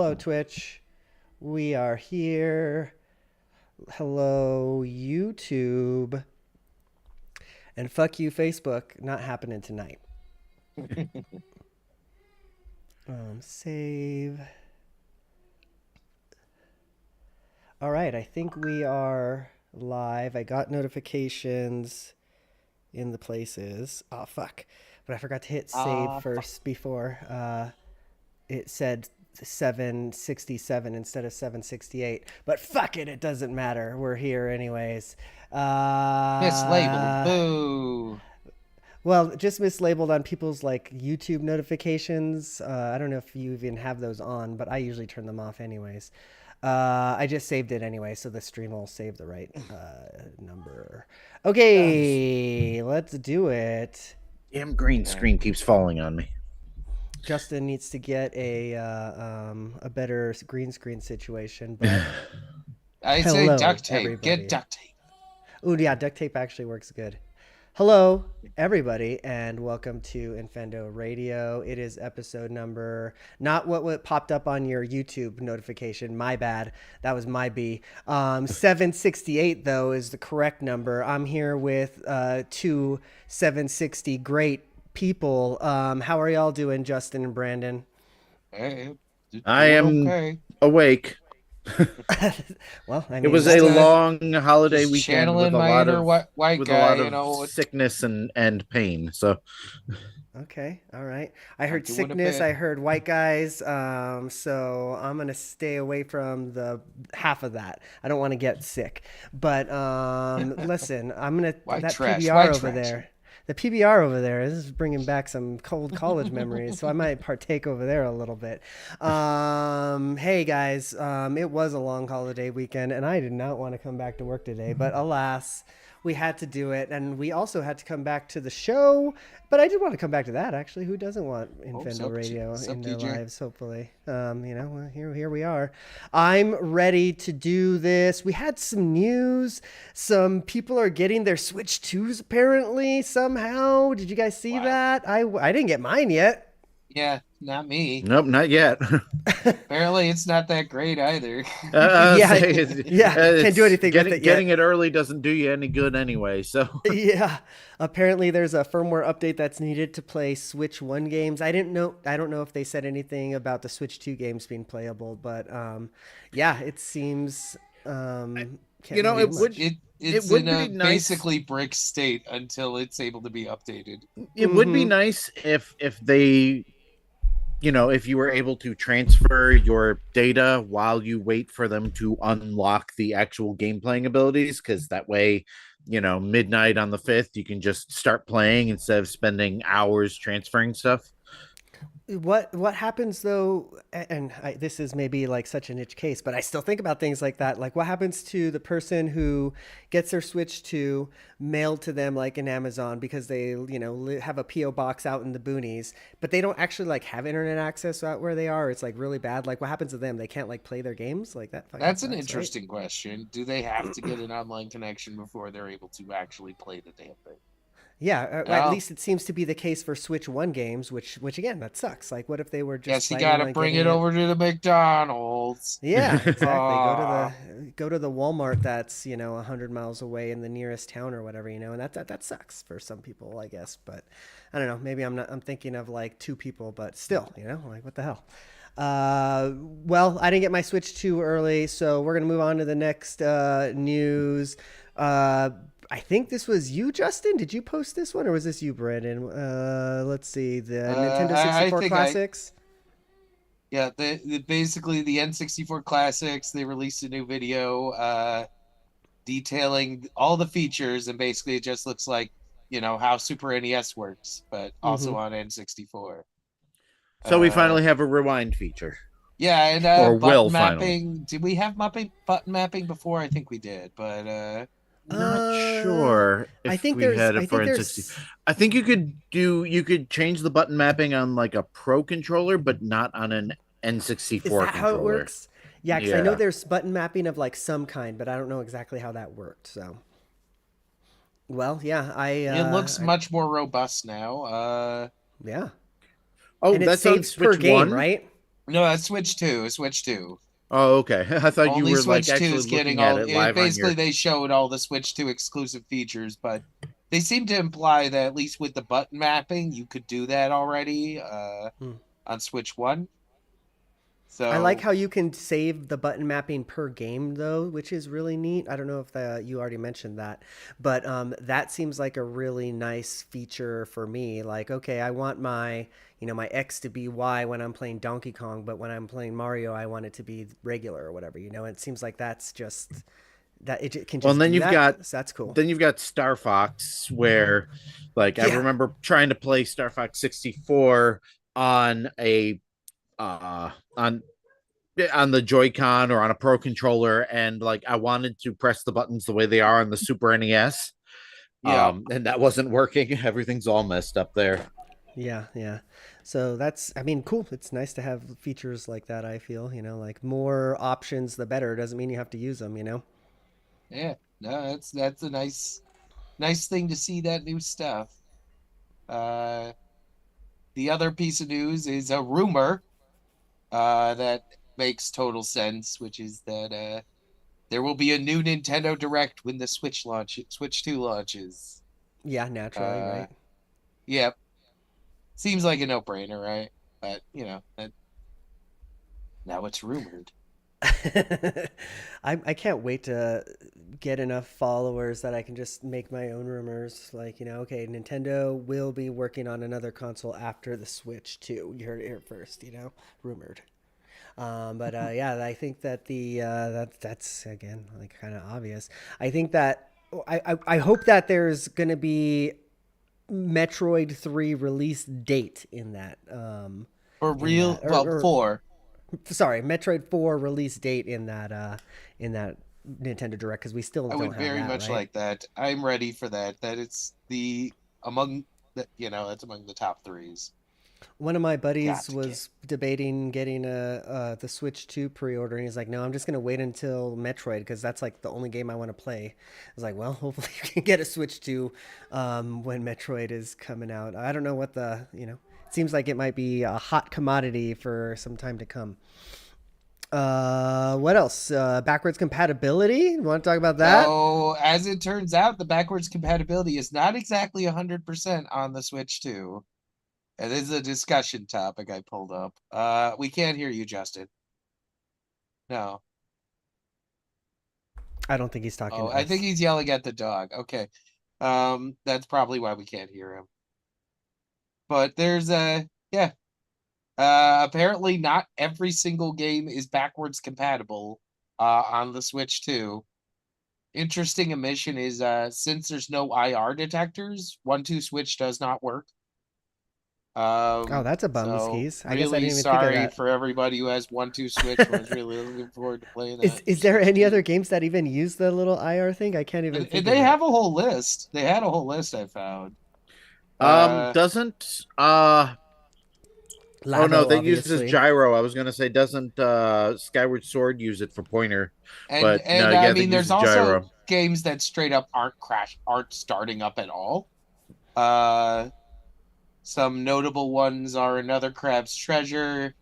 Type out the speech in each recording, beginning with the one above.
Hello, Twitch. We are here. Hello, YouTube. And fuck you, Facebook. Not happening tonight. Save. All right, I think we are live. I got notifications in the places. Oh, fuck. But I forgot to hit save first before it said 767 instead of 768. But fuck it, it doesn't matter. We're here anyways. Mislabeled. Boo. Well, just mislabeled on people's like YouTube notifications. I don't know if you even have those on, but I usually turn them off anyways. I just saved it anyway, so the stream will save the right number. Okay, let's do it. Damn green screen keeps falling on me. Justin needs to get a better green screen situation, but I say duct tape. Everybody. Get duct tape. Oh yeah, duct tape actually works good. Hello, everybody, and welcome to Infendo Radio. It is episode number, not what popped up on your YouTube notification. My bad. That was my B. 768, though, is the correct number. I'm here with two 760 great people. How are y'all doing, Justin and Brandon? Hey, I am awake. Well, I mean, it was a long holiday weekend with a lot of white guy, sickness and pain. So, okay, all right. I heard sickness. I heard white guys. So I'm gonna stay away from the half of that. I don't want to get sick. But listen, I'm gonna that PBR over there. The PBR over there is bringing back some cold college memories, so I might partake over there a little bit. Hey guys, it was a long holiday weekend, and I did not want to come back to work today, but alas, we had to do it, and we also had to come back to the show. But I did want to come back to that, actually. Who doesn't want Infendo Radio in their lives, hopefully? Here we are. I'm ready to do this. We had some news. Some people are getting their Switch 2s, apparently, somehow. Did you guys see that? I didn't get mine yet. Yeah, not me. Nope, not yet. Apparently, it's not that great either. Can't do anything with it yet. Getting it early doesn't do you any good anyway. So yeah, apparently there's a firmware update that's needed to play Switch 1 games. I don't know if they said anything about the Switch 2 games being playable, but yeah, it seems. It's in a basically brick state until it's able to be updated. It would be nice if they, if you were able to transfer your data while you wait for them to unlock the actual game playing abilities, because that way, midnight on the 5th, you can just start playing instead of spending hours transferring stuff. What happens though, and this is maybe like such a niche case, but I still think about things like that. Like what happens to the person who gets their Switch 2 mailed to them like in Amazon because they, have a PO box out in the boonies, but they don't actually like have internet access out where they are. It's like really bad. Like what happens to them? They can't like play their games like that. That's an interesting question. Do they have to get an online connection before they're able to actually play the damn thing? Yeah, at least it seems to be the case for Switch 1 games, which again, that sucks. Like, what if they were just... Yes, you gotta bring it over to the McDonald's. Yeah, exactly. Go to the Walmart that's, 100 miles away in the nearest town or whatever, and that sucks for some people, I guess. But I don't know, maybe I'm thinking of like two people, but still, like what the hell? Well, I didn't get my Switch 2 early, so we're going to move on to the next news. I think this was you, Justin. Did you post this one, or was this you, Brandon? Let's see. The Nintendo 64 Classics. Basically the N64 Classics. They released a new video detailing all the features, and basically it just looks like, how Super NES works, but also on N64. So we finally have a rewind feature. Yeah, and or button mapping. Did we have button mapping before? I think we did, but not sure if I think we had it for N64. I think you could change the button mapping on like a Pro controller, but not on an N64 Is that controller. How it works? Yeah, because I know there's button mapping of like some kind, but I don't know exactly how that worked. So, well, yeah, it looks much more robust now. Yeah. Oh, and it saves per game, right? No, that's Switch 2. Switch 2. Oh, okay. I thought you Only were like Switch 2 actually is getting looking at all it it, live on basically your. they showed all the Switch 2 exclusive features, but they seem to imply that at least with the button mapping, you could do that already Hmm. on Switch 1. I like So, how you can save the button mapping per game, though, which is really neat. I don't know if you already mentioned that, but that seems like a really nice feature for me. Like, okay, I want my X to be Y when I'm playing Donkey Kong, but when I'm playing Mario, I want it to be regular or whatever. It seems like that's just that it can Well, and just then do you've that. got So that's cool. Star Fox, where like I Yeah, remember trying to play Star Fox 64 on a uh on on the Joy-Con or on a Pro controller, and like I wanted to press the buttons the way they are on the Super NES. yeah. And that wasn't working. Everything's all messed up there. yeah, yeah. So that's, I mean, cool. It's nice to have features like that. I feel, like more options, the better. Doesn't mean you have to use them. Yeah. No, that's a nice thing to see that new stuff. Uh the other piece of news is a rumor that makes total sense, which is that there will be a new Nintendo Direct when the Switch 2 launches. Yeah, naturally, Uh, right? yep. Seems like a no-brainer, right? But, now it's rumored. I can't wait to get enough followers that I can just make my own rumors. Like, okay, Nintendo will be working on another console after the Switch too. You heard it here first. Rumored. But yeah, I think that that's again like kind of obvious. I think that I hope that there's gonna be Metroid 3 release date in that For in real, that well, or four. sorry, Metroid 4 release date in that Nintendo Direct, because we still I don't would have very that, much right? like that. I'm ready for that. That it's among that's among the top threes. One of my Got buddies to get. was debating getting the Switch 2 pre-order, and he's like, "No, I'm just gonna wait until Metroid because that's like the only game I want to play." I was like, "Well, hopefully you can get a Switch 2 when Metroid is coming out." I don't know what it seems like it might be a hot commodity for some time to come. What else? Backwards compatibility. You want to talk about that? So, as it turns out, the backwards compatibility is not exactly 100% on the Switch 2. And this is a discussion topic I pulled up. We can't hear you, Justin. No. I don't think he's talking Oh, to I think us. he's yelling at the dog. Okay. That's probably why we can't hear him. But there's yeah. Apparently not every single game is backwards compatible on the Switch 2. Interesting omission is since there's no IR detectors, 1-2 switch does not work. Oh, that's a bum So skis. I guess I really didn't even think of sorry that. for everybody who has 1-2 switch and was really looking forward to playing that Is in there Switch any other 2. games that even use the little IR thing? I can't even And think they of it. have a whole list. They had a whole list I found. Uh Doesn't Oh no, Labo, they use this obviously. gyro. I was gonna say doesn't Skyward Sword use it for pointer, and but no, and I yeah, they mean use there's the also gyro. games that straight up aren't starting up at all. Uh some notable ones are Another Crab's Treasure,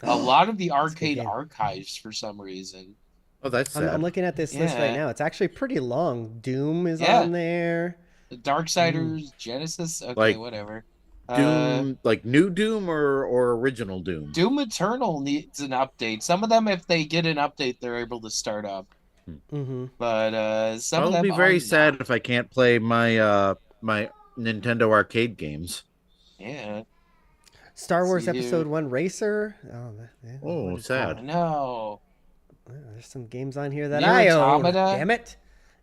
a lot of the That's a good arcade game. archives for some reason. Oh, that's I'm sad. looking at this list right Yeah. now. It's actually pretty long. Doom is Yeah. on there. The Mm. Darksiders, Genesis, okay, Like whatever. Uh Doom, like new Doom or original Doom. Doom Eternal needs an update. Some of them, if they get an update, they're able to start up. Hmm. Mm-hmm. But some of I'll them be are very sad not. if I can't play my Nintendo arcade games. Yeah. Star See Wars Episode here. 1 Racer. Oh, what Oh, is Oh sad. that? no. There's some games on here that Near I own. Automata. Damn it.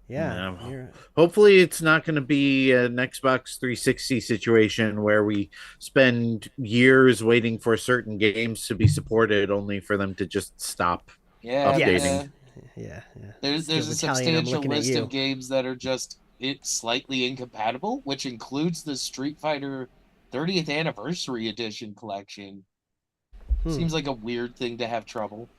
Yeah. No. Near. Hopefully, it's not going to be an Xbox 360 situation where we spend years waiting for certain games to be supported, only for them to just stop Yeah, updating. Yes. Yeah. Yeah. there's Skills a Italian, I'm substantial looking at list of you. games that are just slightly incompatible, which includes the Street Fighter 30th Anniversary Edition collection. Hmm. Seems like a weird thing to have trouble.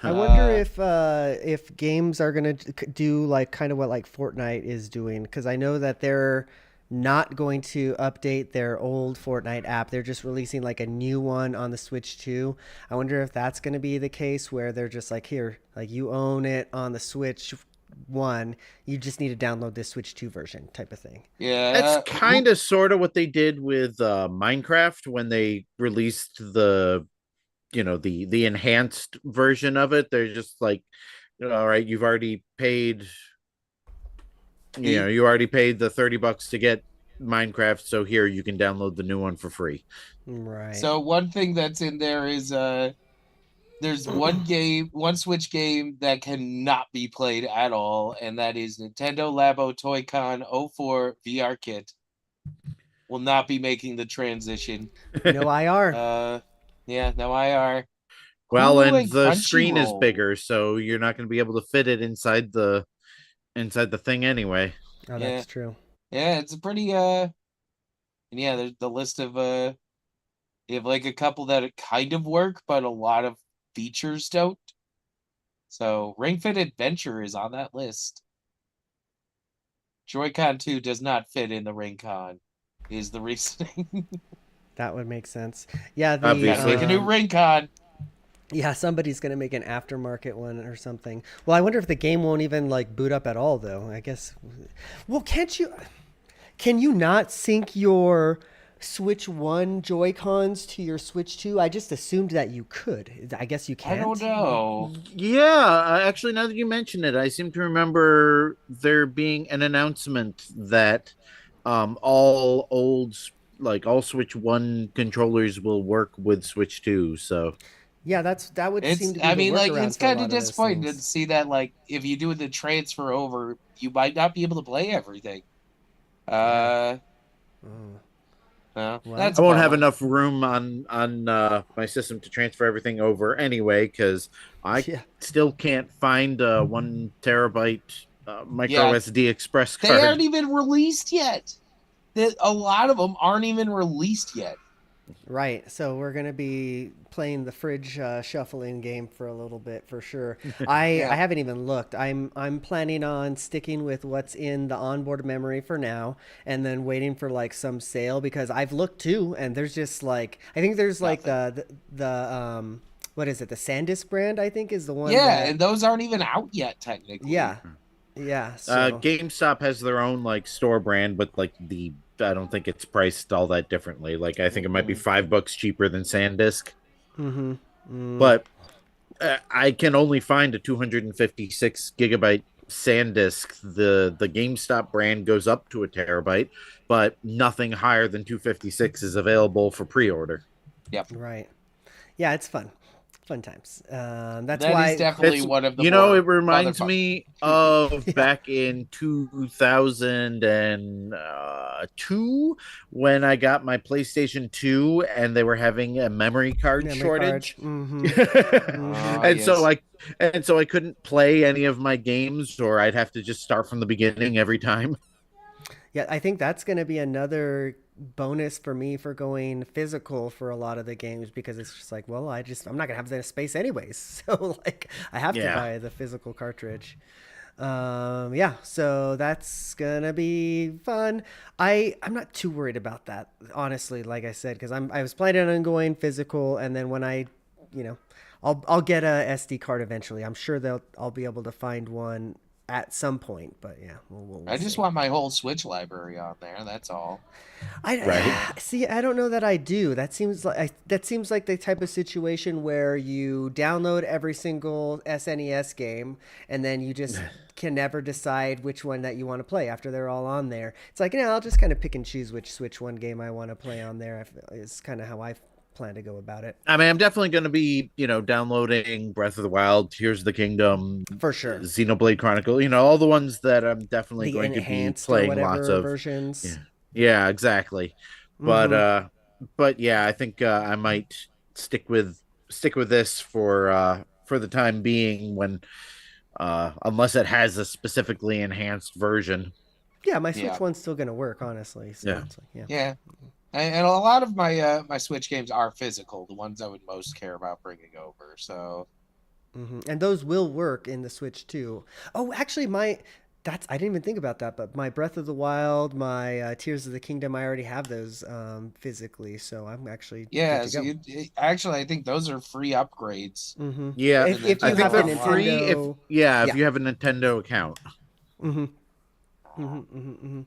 I wonder Uh, if games are gonna do like kind of what like Fortnite is doing, because I know that they're not going to update their old Fortnite app. They're just releasing like a new one on the Switch 2. I wonder if that's going to be the case where they're just like, here, like you own it on the Switch 1. You just need to download this Switch 2 version type of thing. That's Yeah. kind of sort of what they did with Minecraft when they released the enhanced version of it. They're just like, all right, you already paid the $30 to get Minecraft, so here you can download the new one for free. Right. So one thing that's in there is there's one Switch game that cannot be played at all, and that is Nintendo Labo Toy-Con 04 VR Kit. Will not be making the transition. No IR. Yeah, no IR. Well, Hulu and the screen is Crunchyroll. bigger, so you're not going to be able to fit it inside the thing anyway. Oh, that's true. Yeah, it's a pretty and yeah, there's the list of you have like a couple that kind of work, but a lot of features don't. So Ring Fit Adventure is on that list. Joy-Con 2 does not fit in the Ring-Con, is the reasoning. That would make sense. Yeah, Obviously. Make a new Ring-Con. Yeah, somebody's gonna make an aftermarket one or something. Well, I wonder if the game won't even like boot up at all, though. I guess. Well, can't you? Can you not sync your Switch 1 Joy-Cons to your Switch 2? I just assumed that you could. I guess you can't. I don't know. Yeah, actually, now that you mention it, I seem to remember there being an announcement that all all Switch 1 controllers will work with Switch 2. So Yeah, that would seem to be I the mean, like, workaround it's for a kind lot of of those disappointing to things. see that, like, if you do the transfer over, you might not be able to play everything. Oh, No, well, that's I a won't have bummer. enough room on my system to transfer everything over anyway, because I yeah. still can't find a 1 terabyte micro Yeah, SD express they aren't card. even released yet. A lot of them aren't even released yet. Right. So we're gonna be playing the fridge shuffling game for a little bit for sure. I Yeah. haven't even looked. I'm planning on sticking with what's in the onboard memory for now, and then waiting for like some sale because I've looked too, and there's just like I think there's like Nothing. the what is it? The SanDisk brand I think is the one Yeah, that and those aren't even out yet, technically. yeah yeah. So GameStop has their own like store brand, but like I don't think it's priced all that differently. Like I think it might be Mm-mm. $5 cheaper than SanDisk, mm-hmm. Mm, but I can only find a 256 gigabyte SanDisk. The GameStop brand goes up to 1 terabyte, but nothing higher than 256 is available for pre-order. Yep. right. Yeah, it's fun. Fun times. That's That is why. definitely It's one of the it more reminds motherfuckers. me of Yeah. back in 2002 when I got my PlayStation 2 and they were having a memory card Memory card. shortage. Mm-hmm. Mm-hmm. and so Yes. I couldn't play any of my games, or I'd have to just start from the beginning every time. Yeah, I think that's going to be another bonus for me for going physical for a lot of the games because it's just like, well, I'm not going to have the space anyways. So like I have to Yeah. buy the physical cartridge. Yeah, so that's gonna be fun. I'm not too worried about that, honestly, like I said, because I was planning on going physical, and then when you know, I'll get a SD card eventually. I'm sure I'll be able to find one at some point, but yeah, we'll I just see. want my whole Switch library on there. That's all. Right. I see. I don't know that I do. That seems like the type of situation where you download every single SNES game, and then you just can never decide which one that you want to play after they're all on there. It's like, I'll just kind of pick and choose which Switch One game I want to play on there. Is kind of how I plan to go about it. I mean, I'm definitely going to be, downloading Breath of the Wild, Tears of the Kingdom, For sure. Xenoblade Chronicle, all the ones that I'm definitely The going to be enhanced or playing lots whatever of. versions. Yeah. Yeah, exactly. But Mm-hmm. yeah, I think I might stick with this for the time being when unless it has a specifically enhanced version. Yeah, my Switch Yeah. One's still gonna work, honestly. So Yeah. it's like, yeah. Yeah. And a lot of my Switch games are physical, the ones I would most care about bringing over. So And those will work in the Switch too. Oh, actually, I didn't even think about that, but my Breath of the Wild, my Tears of the Kingdom, I already have those physically, so I'm actually good Yeah, to so go. actually, I think those are free upgrades. Mm-hmm. Yeah, If I you think have the they're Online. free Nintendo, if yeah. you have a Nintendo account. Mm-hmm. Mm-hmm, mm-hmm, mm-hmm.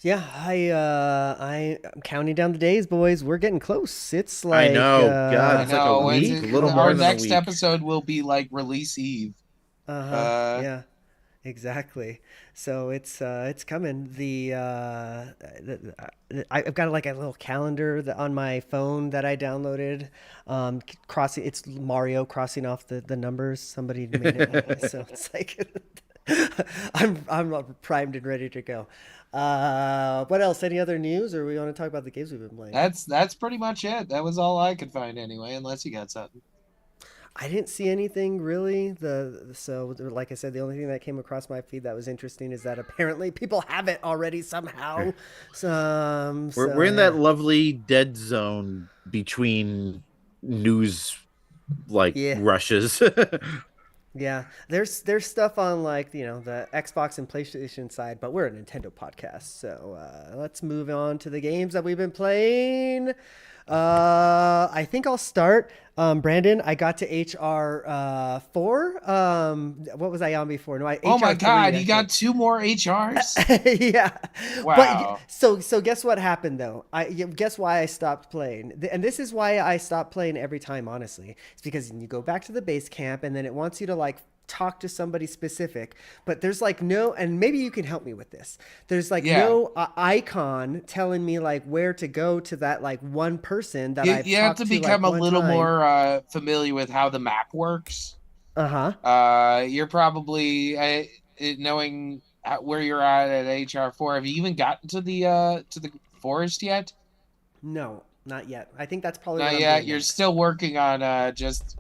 Yeah, I'm counting down the days, boys. We're getting close. It's I like know. God, I it's like a know. week, a little Our more than a next week. episode will be like release eve. uh-huh. Uh, Yeah. Exactly. So it's coming. I've got like a little calendar on my phone that I downloaded. Crossing it's Mario crossing off the numbers. Somebody made it, so it's like I'm primed and ready to go. What else? Any other news, or we want to talk about the games we've been playing? that's pretty much it. That was all I could find anyway, unless you got something. I didn't see anything really. So like I said, the only thing that came across my feed that was interesting is that apparently people have it already somehow. We're So in yeah, that lovely dead zone between news like yeah, rushes. yeah. There's stuff on like the Xbox and PlayStation side, but we're a Nintendo podcast, so let's move on to the games that we've been playing. I think I'll start. Brandon, I got to HR 4. What was I on before? No, Oh my HR 3, God, I you got think. 2 more HRs? Yeah, but Wow. so guess what happened though? Guess why I stopped playing, and this is why I stopped playing every time. Honestly, it's because you go back to the base camp, and then it wants you to like talk to somebody specific, but there's like no, and maybe you can help me with this. There's like Yeah. no icon telling me like where to go to that like one person that I've You have to talked to become like a one little time. more familiar with how the map works. Uh huh. You're probably knowing where you're at HR 4. Have you even gotten to the forest yet? No, not yet. I think that's probably what Not I'm yet. doing You're next. still working on just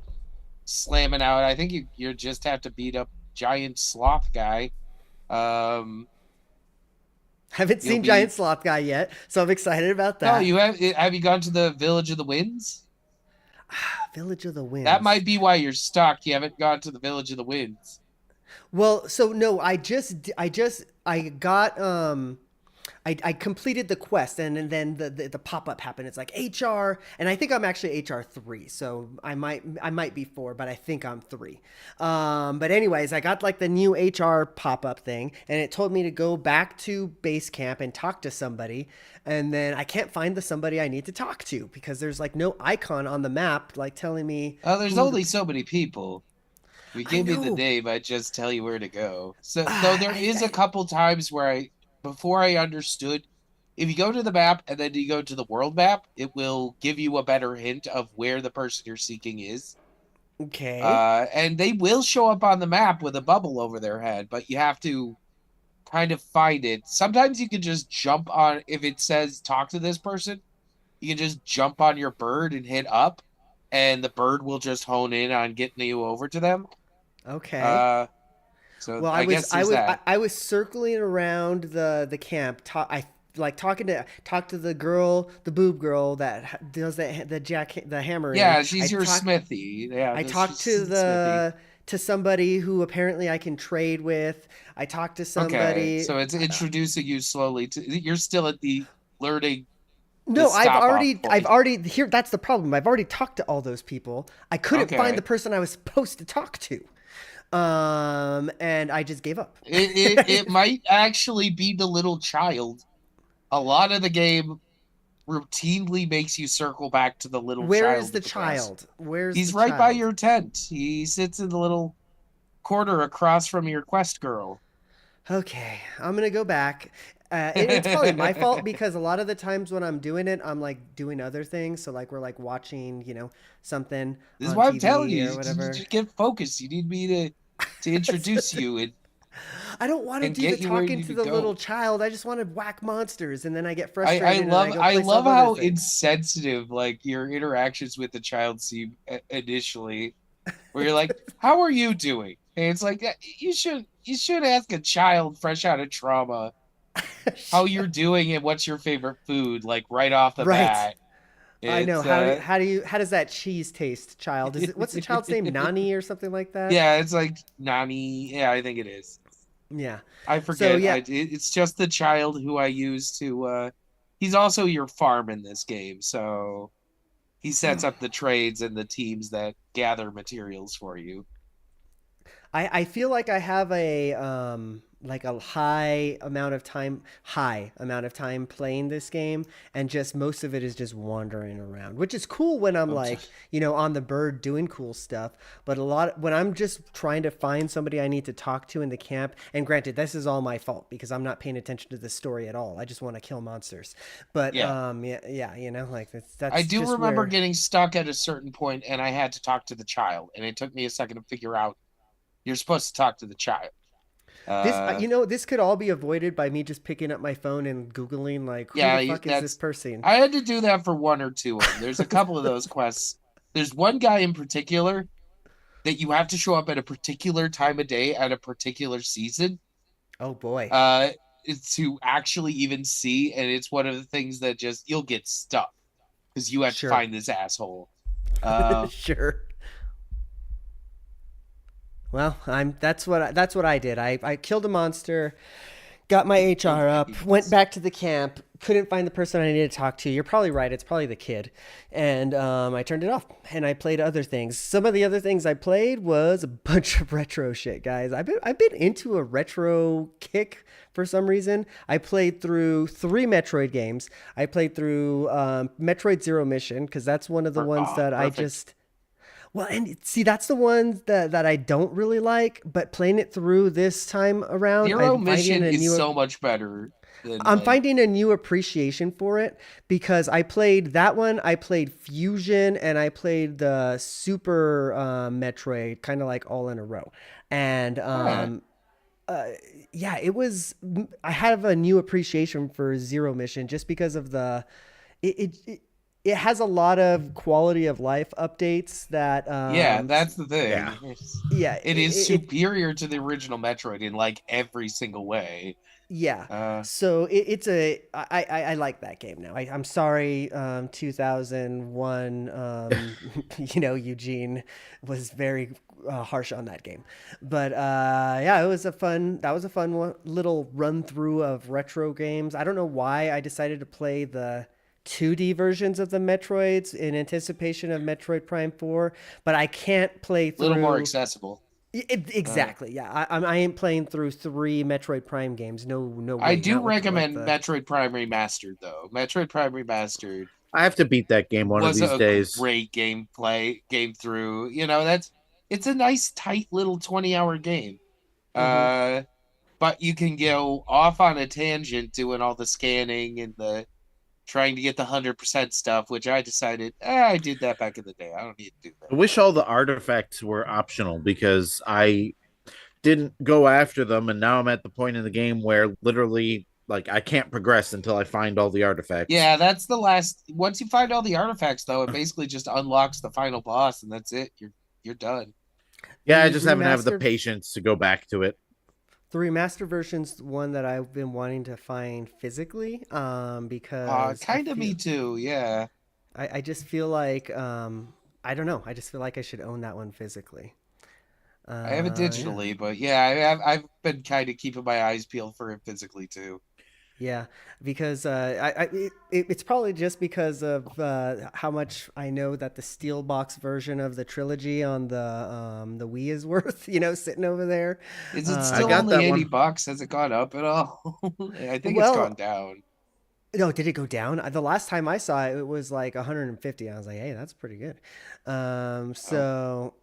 slamming out. I think you just have to beat up giant sloth guy. Um, Haven't you'll seen be Giant Sloth Guy yet, so I'm excited about no. that. Have you gone to the Village of the Winds? Village of the That Winds. might be why you're stuck. You haven't gone to the Village of the Winds. Well, so no, I got I completed the quest, and then the pop up happened. It's like HR, and I think I'm actually HR 3, so I might be 4, but I think I'm 3. But anyways, I got like the new HR pop up thing, and it told me to go back to base camp and talk to somebody, and then I can't find the somebody I need to talk to because there's like no icon on the map like telling me Oh, there's who the. only so many people. If you I give me the know. name, I just tell you where to go. So though there is a I couple times where before I understood, if you go to the map and then you go to the world map, it will give you a better hint of where the person you're seeking is. okay. And they will show up on the map with a bubble over their head, but you have to kind of find it. Sometimes you can just jump on, if it says talk to this person, you can just jump on your bird and hit up, and the bird will just hone in on getting you over to them. Okay. Uh, so Well, I guess there's that. I was circling around the camp. I like talk to the girl, the boob girl that does the hammering. Yeah, she's your smithy. Yeah, I talked she's the smithy. to somebody who apparently I can trade with. I talked to Okay, somebody. so it's introducing you slowly to. You're still at the learning the No, stop off I've point. already here. That's the problem. I've already talked to all those people. I couldn't find the Okay, person I was supposed to talk to. And I just gave up. it might actually be the little child. A lot of the game routinely makes you circle back to the little Where is child the with the breast. child? Where's the He's right by child? your tent. He sits in the little corner across from your quest girl. Okay, I'm gonna go back. It's probably my fault because a lot of the times when I'm doing it, I'm like doing other things. So like we're like watching, something This is on why I'm telling TV you, or whatever. you get focused. You need me to introduce you I don't want to and do the get you where you talking need to to the little go. child. I just want to whack monsters, and then I get frustrated and I go I play love some other how thing. insensitive like your interactions with the child seem initially, where you're like, "How are you doing?" And it's like you should ask a child fresh out of trauma how you're doing and what's your favorite food, like right off the Right. bat. I know. It's How does that cheese taste, child? What's the child's name? Nani or something like that? yeah, it's like Nani. Yeah, I think it is. Yeah. I So forget. yeah. It's just the child who I use to. He's also your farm in this game, so he sets up the trades and the teams that gather materials for you. I feel like I have a like a high amount of time playing this game, and just most of it is just wandering around, which is cool when I'm Oh, like, you know, on the bird doing cool stuff. But a lot when I'm just trying to find somebody I need to talk to in the camp, and granted, this is all my fault because I'm not paying attention to the story at all. I just want to kill monsters. But yeah. yeah, you know, like I that's do just remember where getting stuck at a certain point, and I had to talk to the child, and it took me a second to figure out you're supposed to talk to the child. this, Uh, you know, this could all be avoided by me just picking up my phone and Googling, like, who the yeah, fuck is this that's. person? I had to do that for one or two of them. There's a couple of those quests. There's one guy in particular that you have to show up at a particular time of day at a particular season Oh boy. uh to actually even see, and it's one of the things that just you'll get stuck because you have to Sure. find this asshole. uh Sure. Well, that's what I did. I killed a monster, got my Killed HR up, went enemies. back to the camp, couldn't find the person I needed to talk to. You're probably right. It's probably the kid. And I turned it off and I played other things. Some of the other things I played was a bunch of retro shit, guys. I've been into a retro kick for some reason. I played through 3 Metroid games. I played through Metroid Zero Mission because that's one of the ones that I Perfect. just well, and see, that's the one that I don't really like. But playing it through this time around, Zero Mission is so much better than I'm like. finding a new appreciation for it because I played that one, I played Fusion, and I played the Super Metroid, kind of like all in a row. And eh, uh, yeah, it was. I have a new appreciation for Zero Mission just because of it has a lot of quality of life updates that yeah, that's the Yeah. thing. yeah It is superior to the original Metroid in like every single way. yeah. uh So I like that game now. I'm sorry, 2001, you know, Eugene was very harsh on that game. But yeah, that was a fun little run through of retro games. I don't know why I decided to play the 2D versions of the Metroids in anticipation of Metroid Prime 4, but I can't play Little more through accessible. uh exactly. Yeah, I ain't playing through 3 Metroid Prime games. No, no I way. do Not with like recommend the. Metroid Prime Remastered though. Metroid Prime Remastered I have to beat that game one of was these a days. great game through. That's it's a nice tight little 20-hour game. Hmm. Uh but you can go off on a tangent doing all the scanning and the trying to get the 100% stuff, which I decided I did that back in the day. I don't need to do that I wish now. all the artifacts were optional because I didn't go after them, and now I'm at the point in the game where literally, like, I can't progress until I find all the artifacts. Yeah, that's the last. Once you find all the artifacts, though, it basically just unlocks the final boss, and that's it. You're done. Yeah, I The just haven't have the remastered patience to go back to it. the remaster version's one that I've been wanting to find physically. Because Kind of me too. Yeah, I just feel like I don't know. I just feel like I should own that one physically. I have it Yeah. digitally, but yeah, I've been kind of keeping my eyes peeled for it physically too. Yeah, because it's probably just because of how much I know that the Steelbox version of the trilogy on the Wii is worth. You know, sitting over there. Is it I still Um, got only that 80 one. bucks? Has it gone up at all? I think it's gone well, down. no, did it go down? The last time I saw it, it was like 150. I was like, hey, that's pretty good. Oh, So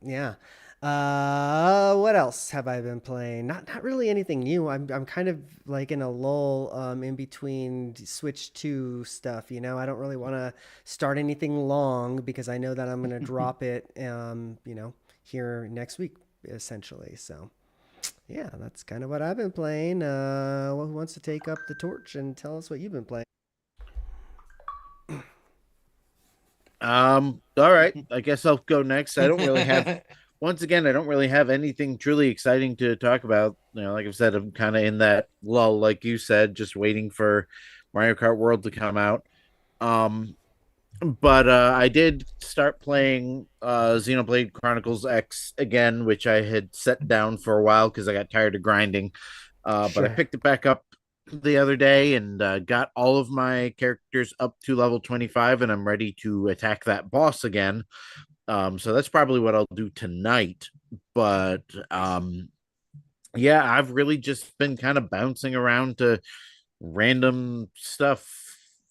yeah. What else have I been playing? Not really anything new. I'm kind of like in a lull in between Switch 2 stuff, you know. I don't really want to start anything long because I know that I'm going to drop it you know, here next week essentially. So, yeah, that's kind of what I've been playing. Who wants to take up the torch and tell us what you've been playing? All right. I guess I'll go next. I don't really have once again, I don't really have anything truly exciting to talk about. Like I've said, I'm kind of in that lull, like you said, just waiting for Mario Kart World to come out. Um, But I did start playing Xenoblade Chronicles X again, which I had set down for a while because I got tired of grinding. But I Sure. picked it back up the other day and got all of my characters up to level 25, and I'm ready to attack that boss again. So that's probably what I'll do tonight. But yeah, I've really just been kind of bouncing around to random stuff.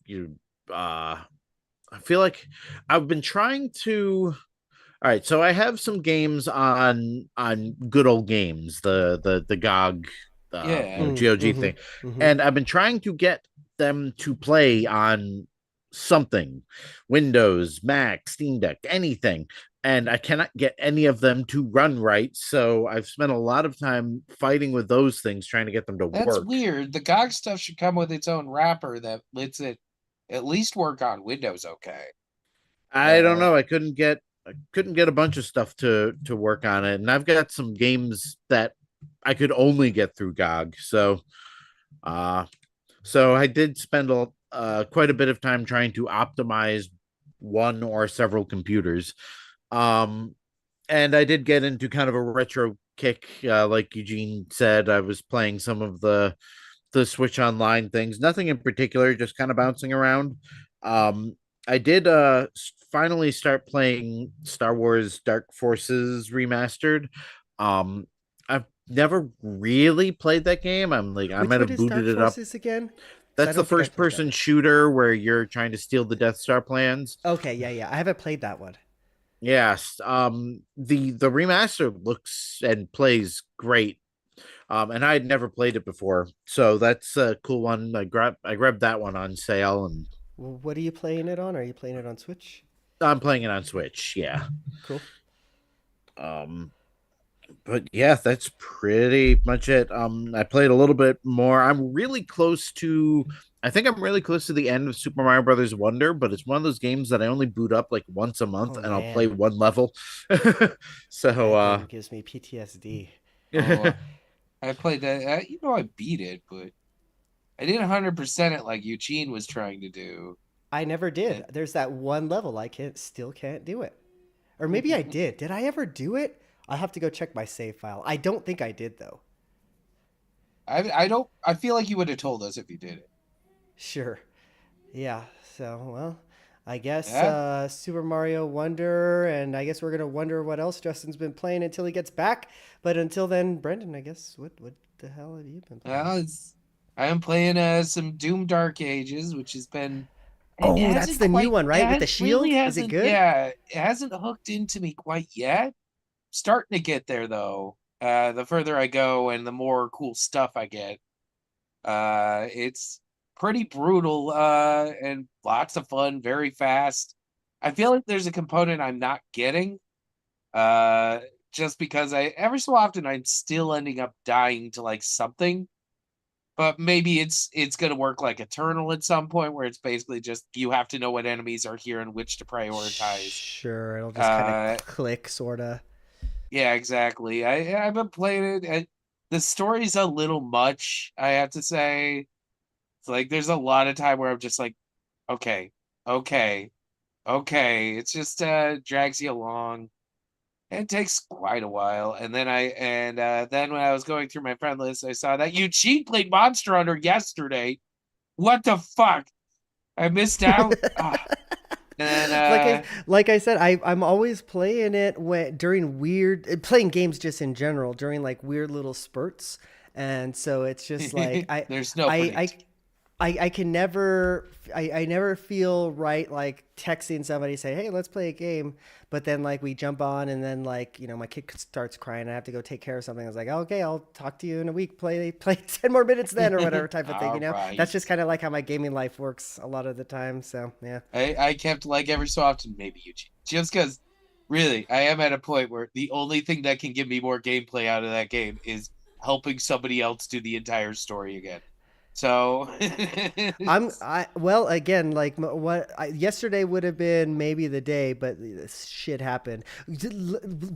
You I feel like I've been trying to. All right, so I have some games on good old games, the GOG, Yeah. GOG thing, and I've been trying to get them to play on something, Windows, Mac, Steam Deck, anything, and I cannot get any of them to run right. So I've spent a lot of time fighting with those things, trying to get them to That's work. weird. The GOG stuff should come with its own wrapper that lets it at least work on Windows okay. I don't know. I couldn't get a bunch of stuff to work on it, and I've got some games that I could only get through GOG. Uh, so I did spend quite a bit of time trying to optimize one or several computers. Um, and I did get into kind of a retro kick, like Eugene said. I was playing some of the Switch Online things, nothing in particular, just kind of bouncing around. Um, I did finally start playing Star Wars Dark Forces Remastered. Um, I've never really played that game. I Which might one have is booted Dark it up. Forces again? Because I That's the don't think I first played that person one. shooter where you're trying to steal the Death Star plans. Okay, yeah, yeah. I haven't played that one. Yes. The remaster looks and plays great. And I had never played it before, so that's a cool one. I grabbed that one on sale, and Well, what are you playing it on? Are you playing it on Switch? I'm playing it on Switch. Yeah. Cool. Um, but yeah, that's pretty much it. I played a little bit more. I'm really close to. I think I'm really close to the end of Super Mario Brothers Wonder, but it's one of those games that I only boot up like once a month, Oh and I'll play man, one level. so that game gives me PTSD. Oh, I played that. I beat it, but I didn't 100% it like Eugene was trying to do. I never did. And There's that one level I still can't do it. Or maybe I did. Did I ever do it? I'll have to go check my save file. I don't think I did though. I don't. I feel like you would have told us if you did it. Sure. Yeah. So, well, I guess Yeah. Super Mario Wonder, and I guess we're gonna wonder what else Justin's been playing until he gets back. But until then, Brendan, I guess what the hell have you been playing? Well, I am playing some Doom Dark Ages, which has been. It Oh, that's hasn't the new quite. one, right? With the Really shield? Is it hasn't. good? Yeah, it hasn't hooked into me quite yet. Starting to get there though. The further I go and the more cool stuff I get. It's pretty brutal and lots of fun, very fast. I feel like there's a component I'm not getting. Uh, just because I every so often I'm still ending up dying to like something, but maybe it's gonna work like Eternal at some point where it's basically just you have to know what enemies are here and which to prioritize. Sure, it'll just kind of Uh, click, sorta. yeah, exactly. I've been playing it. The story's a little much, I have to say. It's like there's a lot of time where I'm just like, okay, okay, okay. It's just drags you along. It takes quite a while. And then when I was going through my friend list, I saw that Eugene played Monster Hunter yesterday. What the fuck? I missed out. Ah. And Like I said, I'm always playing it during weird playing games just in general during like weird little spurts, and so it's just like there's no I predict. I can never I never feel right like texting somebody say, hey, let's play a game, but then like we jump on and then like my kid starts crying, I have to go take care of something. I was like, okay, I'll talk to you in a week, play 10 more minutes then or whatever type of thing. All That's right. just kind of like how my gaming life works a lot of the time. So yeah. I kept like every so often, maybe Eugene. Just because really, I am at a point where the only thing that can give me more gameplay out of that game is helping somebody else do the entire story again. So Well, again, like yesterday would have been maybe the day, but this shit happened.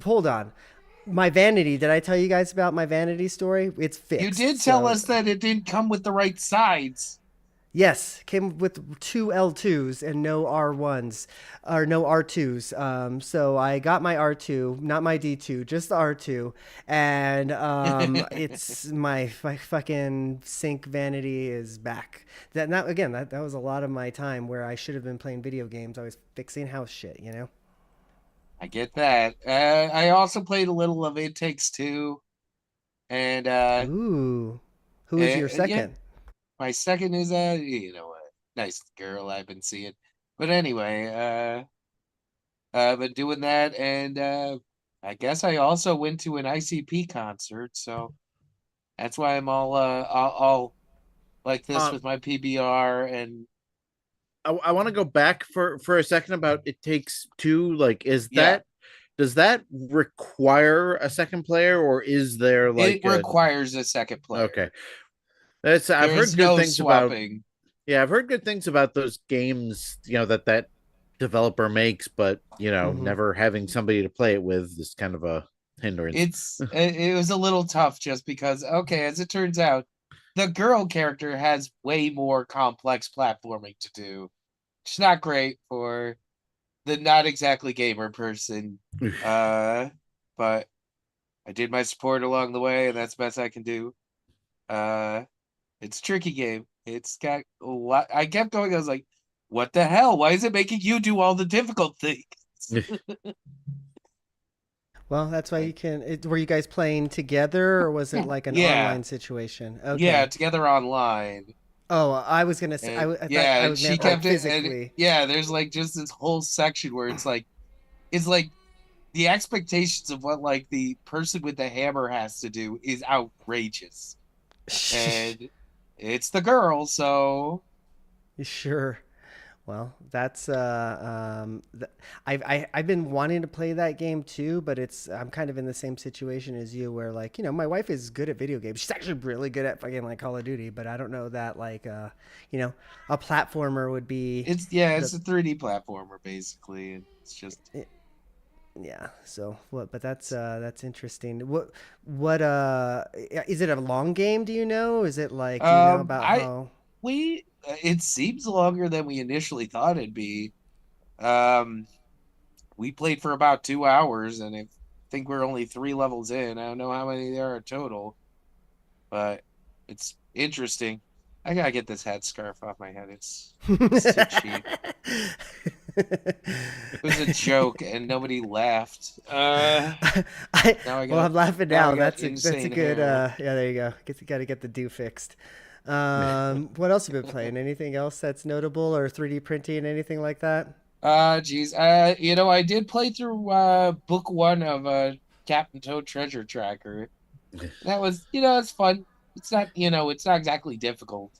Hold on. My vanity, did I tell you guys about my vanity story? It's you fixed. did tell So us that it didn't come with the right sides. Yes, came with two L2s and no R1s or no R2s. So I got my R2, not my D2, just the R2, and it's my fucking sync vanity is back. That now again that was a lot of my time where I should have been playing video games. I was fixing house shit, you know. I get that. I also played a little of It Takes Two, and Ooh, who is your yeah, second? my second is a nice girl I've been seeing. But anyway, I've been doing that, and I guess I also went to an ICP concert, so that's why I'm all like this Um, with my PBR. And I want to go back for a second about It Takes Two. Like, yeah, does that require a second player, or is there it like a requires a second player. okay? That's I've heard There's good no things about. swapping. Yeah, I've heard good things about those games. That developer makes, but Mm-hmm. never having somebody to play it with is kind of a hindrance. It was a little tough just because, okay, as it turns out, the girl character has way more complex platforming to do. It's not great for the not exactly gamer person. Uh, but I did my support along the way, and that's the best I can do. Uh, it's a tricky game. It's got a lot. I kept going. I was like, "What the hell? Why is it making you do all the difficult things?" Well, that's why Like, you can. Were you guys playing together, or was it like an yeah, online situation? yeah, Okay. together online. Oh, I was gonna say. And I thought yeah, I and she meant like kept it, and physically. yeah, there's like just this whole section where it's like the expectations of what like the person with the hammer has to do is outrageous, and it's the girl, so Sure. Well, that's I've been wanting to play that game too, but I'm kind of in the same situation as you, where like my wife is good at video games. She's actually really good at fucking like Call of Duty, but I don't know that like you know a platformer would be the it's a 3D platformer basically, and it's just yeah. So what? But that's interesting. What is it a long game? Do you know? Is it like do you know about I how? we it seems longer than we initially thought it'd be. Um, we played for about 2 hours, and I think we're only 3 levels in. I don't know how many there are total, but it's interesting. I gotta get this headscarf off my head. It's too cheap. It was a joke, and nobody laughed. I Now I well, got I'm laughing now I now. got That's a insane good. hair. Yeah, there you go. Got to get the do fixed. What else have you been playing? Anything else that's notable or 3D printing? Anything like that? Geez. I did play through book one of Captain Toad Treasure Tracker. That was, it's fun. It's not exactly difficult.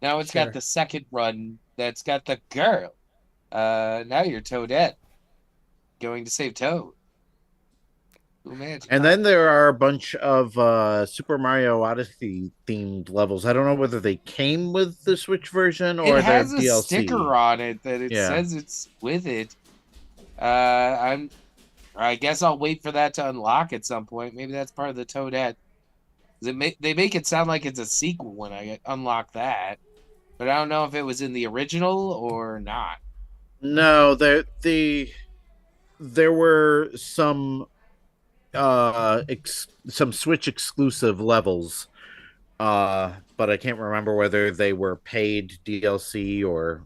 Now it's got Sure. the second run that's got the girl. Now you're Toadette going to save Toad. Imagine. And then there are a bunch of Super Mario Odyssey themed levels. I don't know whether they came with the Switch version It or they're has a DLC. sticker on it that it Yeah. says it's with it. I guess I'll wait for that to unlock at some point. Maybe that's part of the Toadette. They make it sound like it's a sequel when I unlock that, but I don't know if it was in the original or not. No, there were some Switch exclusive levels, but I can't remember whether they were paid DLC or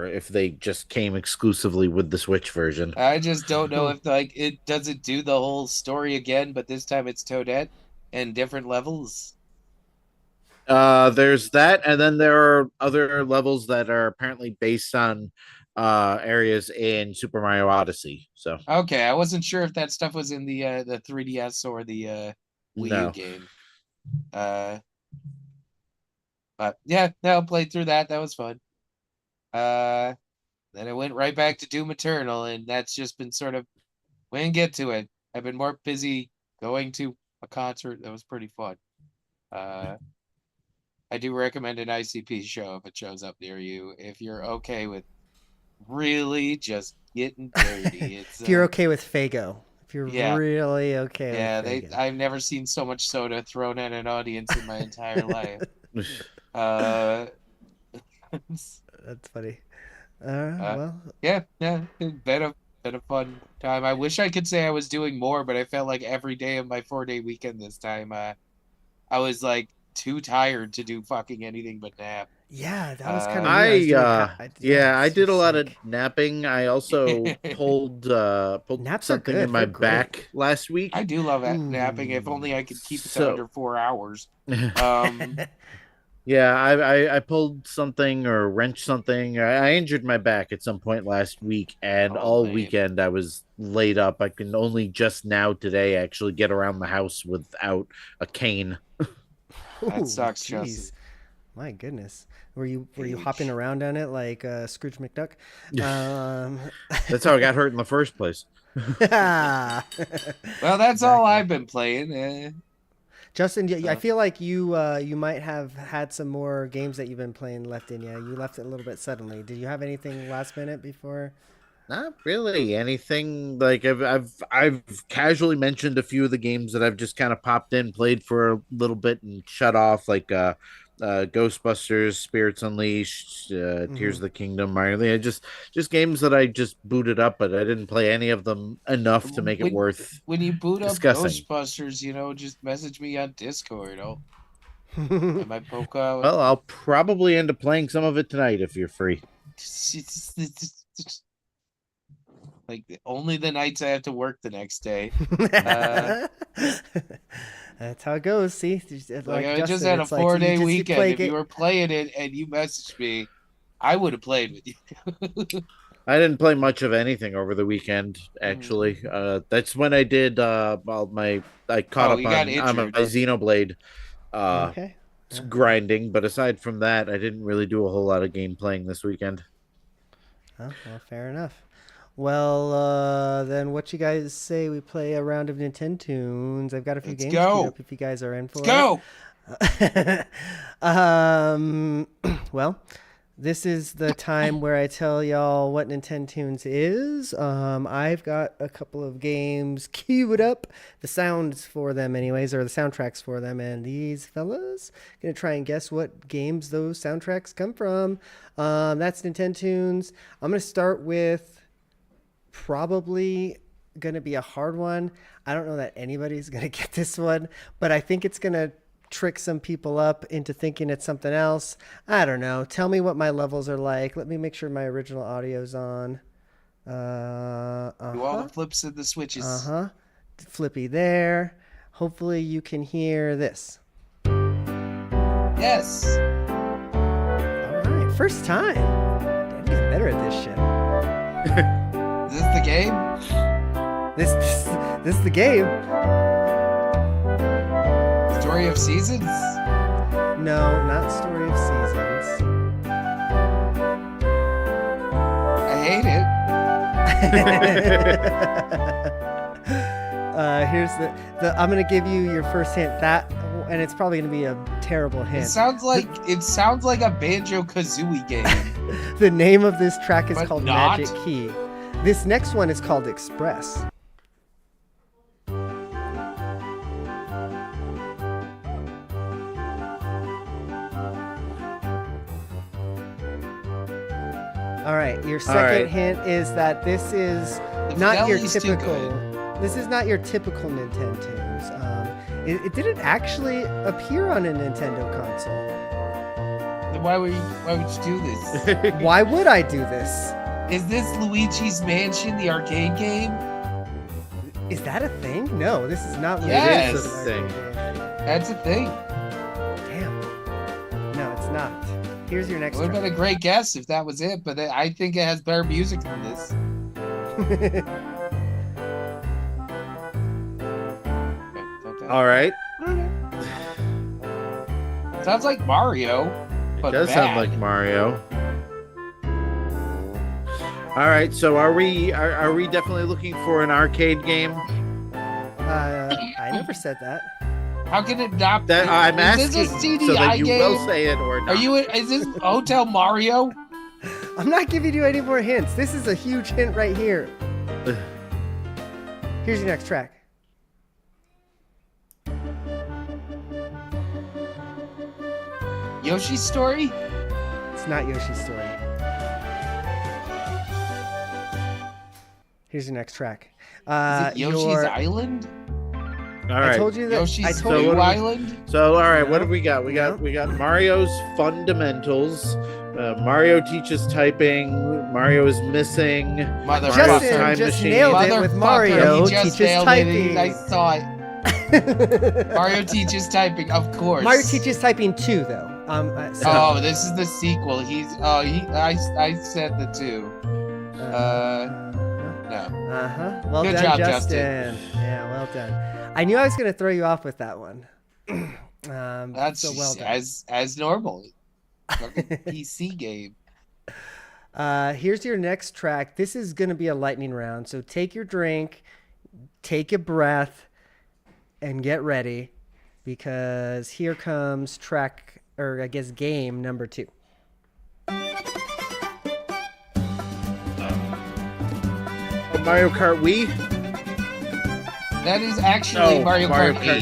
if they just came exclusively with the Switch version. I just don't know Hmm. if like it does it do the whole story again, but this time it's Toadette and different levels. There's that, and then there are other levels that are apparently based on areas in Super Mario Odyssey. So Okay, I wasn't sure if that stuff was in the 3DS or the Wii U no. game. Uh, but yeah, no, played through that. That was fun. Uh, then I went right back to Doom Eternal, and that's just been sort of we didn't get to it. I've been more busy going to a concert that was pretty fun. Uh, I do recommend an ICP show if it shows up near you. If you're okay with really just getting dirty, it's If you're okay with Fago, if you're yeah, really okay with yeah. Fago. I've never seen so much soda thrown at an audience in my entire life. Uh, That's funny. uh, Well, yeah, it's been a fun time. I wish I could say I was doing more, but I felt like every day of my 4-day weekend this time, I was like too tired to do fucking anything but nap. yeah, that was kind of Uh, me. I was doing, yeah, I too did a lot of sick. napping. I also pulled Naps are something in good. my They're great. back last I week. do love napping. If Ooh. only I could keep it to So under 4 hours. Um, yeah, I pulled something or wrenched something. I injured my back at some point last week, and oh, all lame. weekend I was laid up. I can only just now today actually get around the house without a cane. That Ooh, sucks, Justin. jeez. My goodness. Were you hopping Age. around on it like Scrooge McDuck? Um, That's how I got hurt in the first place. Well, that's all exactly. I've been playing. Justin, I Uh, feel like you might have had some more games that you've been playing left in you. You left it a little bit suddenly. Did you have anything last minute before? Not really anything. Like I've casually mentioned a few of the games that I've just kind of popped in, played for a little bit, and shut off. Like Ghostbusters, Spirits Unleashed, Tears Mm-hmm. of the Kingdom, Mario. Yeah, just games that I just booted up, but I didn't play any of them enough to make it when worth when you boot up discussing. Ghostbusters, just message me on Discord. I might poke out. Well, I'll probably end up playing some of it tonight if you're free. Like only the nights I have to work the next day. Uh, That's how it goes. See, like like I just Justin, had a it's like four you day just weekend. play If you it. were playing it and you messaged me, I would have played with you. I didn't play much of anything over the weekend, Mm. actually. That's when I did I caught Oh, up you got on my injured. Xenoblade uh Okay. Yeah. grinding, but aside from that, I didn't really do a whole lot of game playing this weekend. Oh, well, fair enough. Well, then what you guys say we play a round of Nintendo Tunes? I've got a few Let's games queued go. up if you guys are in Let's for it. go. um, well, this is the time where I tell y'all what Nintendo Tunes is. I've got a couple of games queued up, the sounds for them, anyways, or the soundtracks for them, and these fellas gonna try and guess what games those soundtracks come from. That's Nintendo Tunes. I'm gonna start with probably gonna be a hard one. I don't know that anybody's gonna get this one, but I think it's gonna trick some people up into thinking it's something else. I don't know. Tell me what my levels are like. Let me make sure my original audio's on. Do all the Uh-huh. flips and the switches. Uh-huh. Flippy there. Hopefully you can hear this. Yes. All right. First time. Damn, get better at this shit. Is this the game? This is the game. Story of Seasons? No, not Story of Seasons. I hate it. Here's the I'm gonna give you your first hint, that, and it's probably gonna be a terrible It hint. sounds like a Banjo-Kazooie game. The name of this track is But called not? Magic Key. This next one is called Express. All right, your second hint is that this is The not your fidelity's too typical. good. This is not your typical Nintendo tunes. It didn't actually appear on a Nintendo console. Then why would you do this? Why would I do this? Is this Luigi's Mansion, the arcade game? Is that a thing? No, this is not. Yes. Luigi's It is a thing. Arcade game. That's a thing. Damn. No, it's not. Here's your It next would have track. been a great guess if that was it, but I think it has better music than this. All right. Sounds like Mario, but It does bad. sound like Mario. All right, so are we definitely looking for an arcade game? I never said that. How can it not? That I'm is asking this a CDI so that you game? will say it or not. Is this Hotel Mario? I'm not giving you any more hints. This is a huge hint right here. Here's your next track. Yoshi's Story? It's not Yoshi's Story. Here's your next track. Is it Yoshi's Island? All right. I told you that. Yoshi's Island. So all right, what have we got? We got Mario's Fundamentals. Mario teaches typing. Mario is missing. Justin time just machine. nailed it with Mario he just teaches typing. I saw it. Mario teaches typing, of course. Mario teaches typing 2, though. Oh, this is the sequel. I said the 2. No. Well Good done, job, Justin. Yeah, well done. I knew I was going to throw you off with that one. That's so well done. as normal. PC game. Here's your next track. This is going to be a lightning round. So take your drink, take a breath, and get ready, because here comes track, or I guess game number 2. Mario Kart Wii? That is actually Mario Kart 8.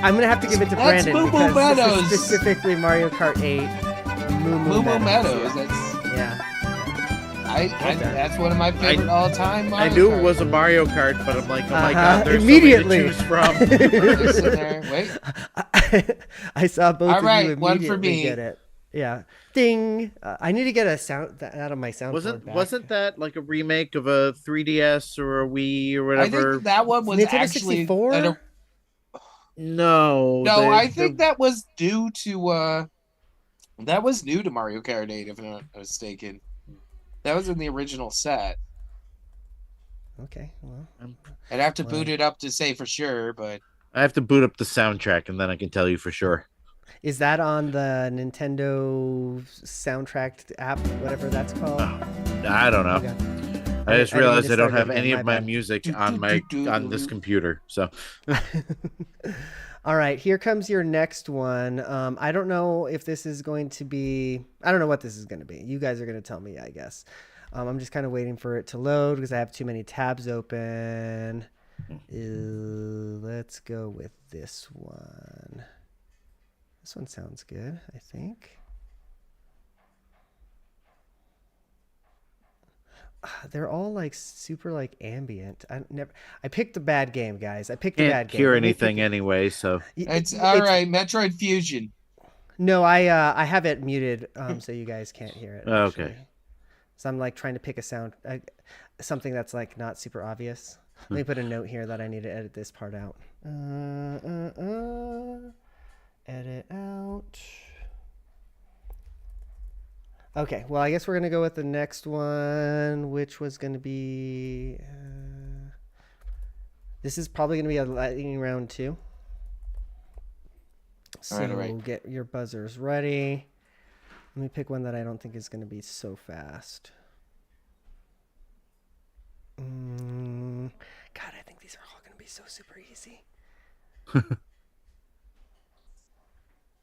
I'm going to have to give it to That's Brandon Moo Moo because Meadows. this is specifically Mario Kart 8. Moo Moo Meadows. Yeah. That's one of my favorite all-time Mario I knew Kart. it was a Mario Kart, but I'm like, oh my god, there's immediately. so many to choose from. Wait. I saw both of you immediately one for me. get it. Yeah. Ding. I need to get a sound out of my soundboard. Wasn't that like a remake of a 3DS or a Wii or whatever? I think that one was Nintendo actually 64? No, I think that was due to that was new to Mario Kart 8, if I'm not mistaken. That was in the original set. Okay, well, I'd have to boot it up to say for sure, but I have to boot up the soundtrack and then I can tell you for sure. is that on the Nintendo soundtrack app, whatever that's called? I don't know. Okay. I just realized I don't have again, any my of my bad. music on this computer. So, all right, here comes your next one. I don't know if this is going to be. I don't know what this is going to be. You guys are going to tell me, I guess. I'm just kind of waiting for it to load because I have too many tabs open. Let's go with this one. This one sounds good, I think. They're all like super like ambient. I picked a bad game, guys. I picked a bad game. Can't hear anything anyway, so it's all right. Metroid Fusion. No, I have it muted so you guys can't hear it. Okay. Actually. So I'm like trying to pick a sound, something that's like not super obvious. Let me put a note here that I need to edit this part out. Edit out. Okay, well, I guess we're going to go with the next one, which was going to be... this is probably going to be a lightning round 2. So all right. Get your buzzers ready. Let me pick one that I don't think is going to be so fast. God, I think these are all going to be so super easy.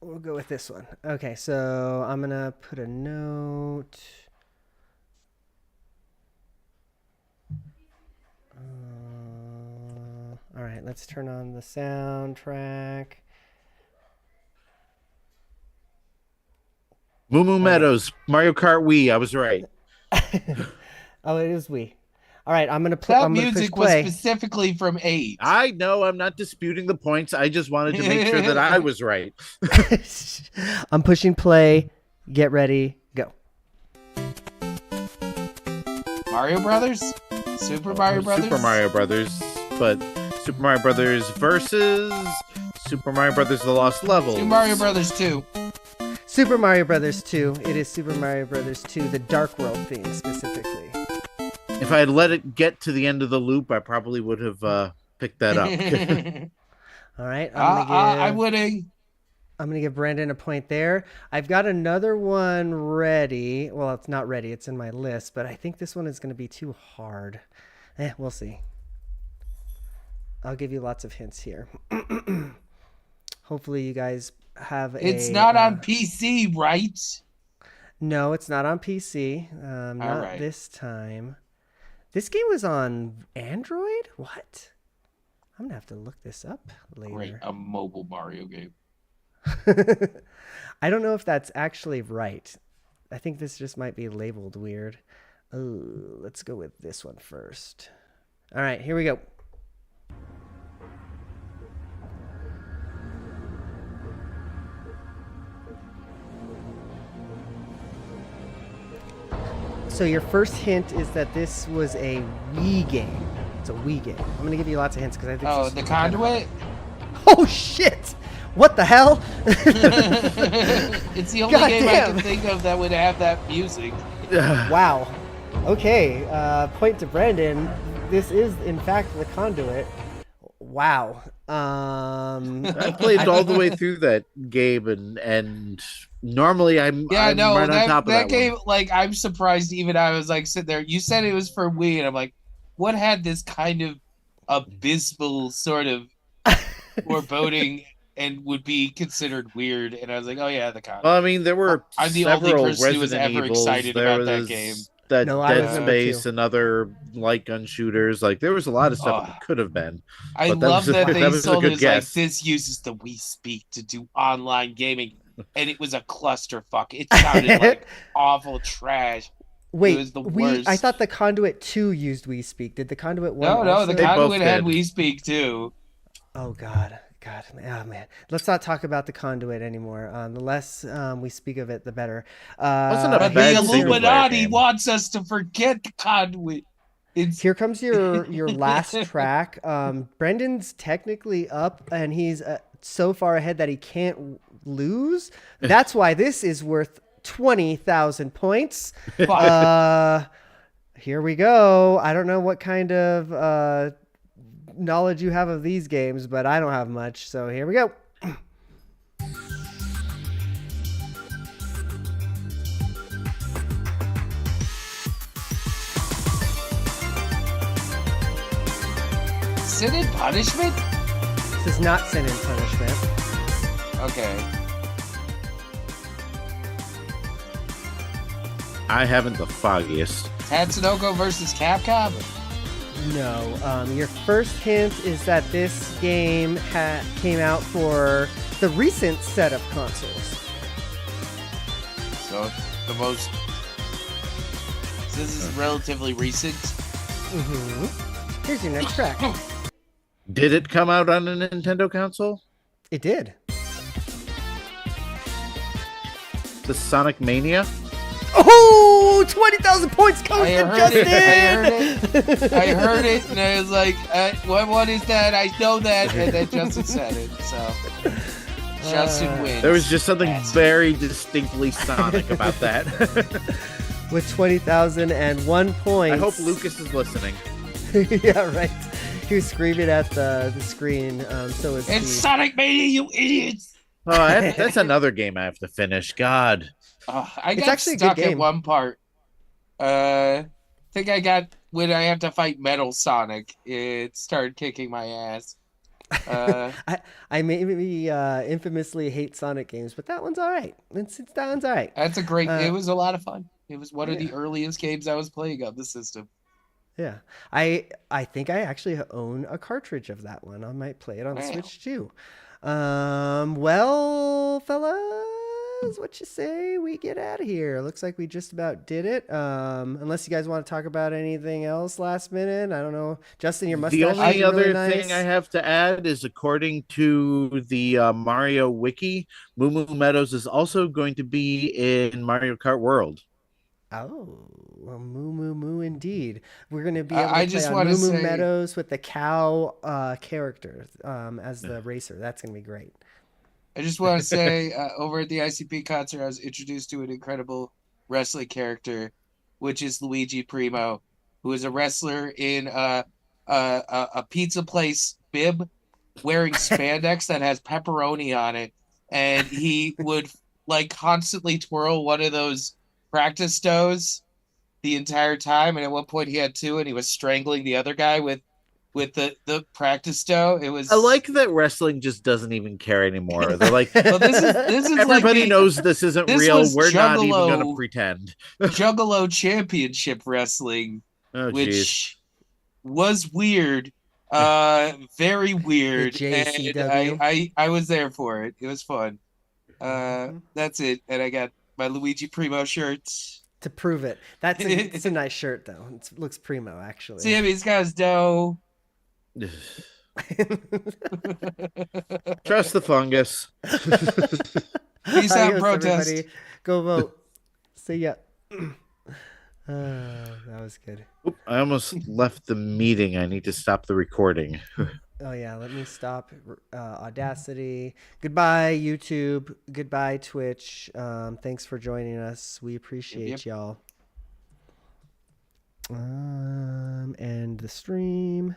We'll go with this one. Okay, so I'm going to put a note. All right, let's turn on the soundtrack. Moo Moo Meadows, Mario Kart Wii. I was right. Oh, it is Wii. All right, I'm going to play. That music was specifically from 8. I know. I'm not disputing the points. I just wanted to make sure that I was right. I'm pushing play. Get ready. Go. Mario Brothers? Super Mario Brothers? Super Mario Brothers. But Super Mario Brothers versus Super Mario Brothers The Lost Levels. Super Mario Brothers 2. Super Mario Brothers 2. It is Super Mario Brothers 2, the Dark World theme specifically. If I had let it get to the end of the loop, I probably would have picked that up. All right. I'm gonna give Brandon a point there. I've got another one ready. Well, it's not ready. It's in my list, but I think this one is gonna be too hard. We'll see. I'll give you lots of hints here. Hopefully, you guys have It's not on PC, right? No, it's not on PC. Not right. This time. This game was on Android? What? I'm going to have to look this up later. Great, a mobile Mario game. I don't know if that's actually right. I think this just might be labeled weird. Oh, let's go with this one first. All right, here we go. So your first hint is that this was a Wii game. It's a Wii game. I'm gonna give you lots of hints because I think. Oh, the Conduit. Oh shit! What the hell? It's the only game I can think of that would have that music. Wow. Okay. Point to Brandon. This is in fact the Conduit. Wow. I played all the way through that game, and normally I'm right on top of that game. One. Like, I'm surprised even I was like sitting there. You said it was for Wii, and I'm like, what had this kind of abysmal sort of foreboding and would be considered weird? And I was like, oh yeah, the Conduit. Well, I mean, there were I'm the only person who was ever excited about that game. That Dead Space and other light gun shooters. Like, there was a lot of stuff that could have been. I love that they sold it like, this uses the Wii Speak to do online gaming, and it was a clusterfuck. It sounded like awful trash. Wait, it was the worst. I thought the Conduit 2 used Wii Speak. Did the Conduit 1 No, the Conduit had Wii Speak too. Oh, God, oh man. Let's not talk about the Conduit anymore. The less we speak of it, the better. But the Illuminati wants us to forget the Conduit. Here comes your last track. Brendan's technically up, and he's so far ahead that he can't lose. That's why this is worth 20,000 points. Here we go. I don't know what kind of knowledge you have of these games, but I don't have much, so here we go. Sin and Punishment? This is not Sin and Punishment. Okay. I haven't the foggiest. Tatsunoko versus Capcom? No. Your first hint is that this game came out for the recent set of consoles. So the most... This is relatively recent. Mm-hmm. Here's your next track. Did it come out on a Nintendo console? It did. The Sonic Mania? Oh, 20,000 points goes to Justin! I heard it, and I was like, what is that? I know that, and then Justin said it, so... Justin wins. There was just something very distinctly Sonic about that. With 20,001 points. I hope Lucas is listening. Yeah, right. He was screaming at the screen. So is it's Sonic Mania, you idiots! Oh, that's another game I have to finish. God. I got stuck at one part. I think I got when I have to fight Metal Sonic. It started kicking my ass. I maybe infamously hate Sonic games, but that one's all right. That one's all right. That's a great. It was a lot of fun. It was one of the earliest games I was playing on the system. Yeah, I think I actually own a cartridge of that one. I might play it on Switch too. Well, fellas, what you say we get out of here? Looks like we just about did it. Unless you guys want to talk about anything else last minute. I don't know. Justin, your mustache is really nice. The only other thing I have to add is, according to the Mario Wiki, Moo Moo Meadows is also going to be in Mario Kart World. Oh, well, moo moo moo indeed. We're going to be able to play on Moo Moo Meadows with the cow character as the racer. That's going to be great. I just want to say, over at the ICP concert, I was introduced to an incredible wrestling character, which is Luigi Primo, who is a wrestler in a pizza place bib wearing spandex that has pepperoni on it. And he would like constantly twirl one of those practice stoves the entire time, and at one point he had two, and he was strangling the other guy with the practice stove. It was. I like that wrestling just doesn't even care anymore. They're like, well, this is everybody knows this isn't real. We're not even going to pretend. Juggalo Championship Wrestling, which was weird, very weird. And I was there for it. It was fun. That's it. And I got my Luigi Primo shirts. To prove it. It's a nice shirt, though. It looks primo, actually. See, I mean, he's got his dough. Trust the fungus. Peace out, Adios, protest. everybody. Go vote. See ya. That was good. Oop, I almost left the meeting. I need to stop the recording. Oh yeah, let me stop Audacity. Goodbye, YouTube. Goodbye, Twitch. Thanks for joining us. We appreciate y'all. End the stream.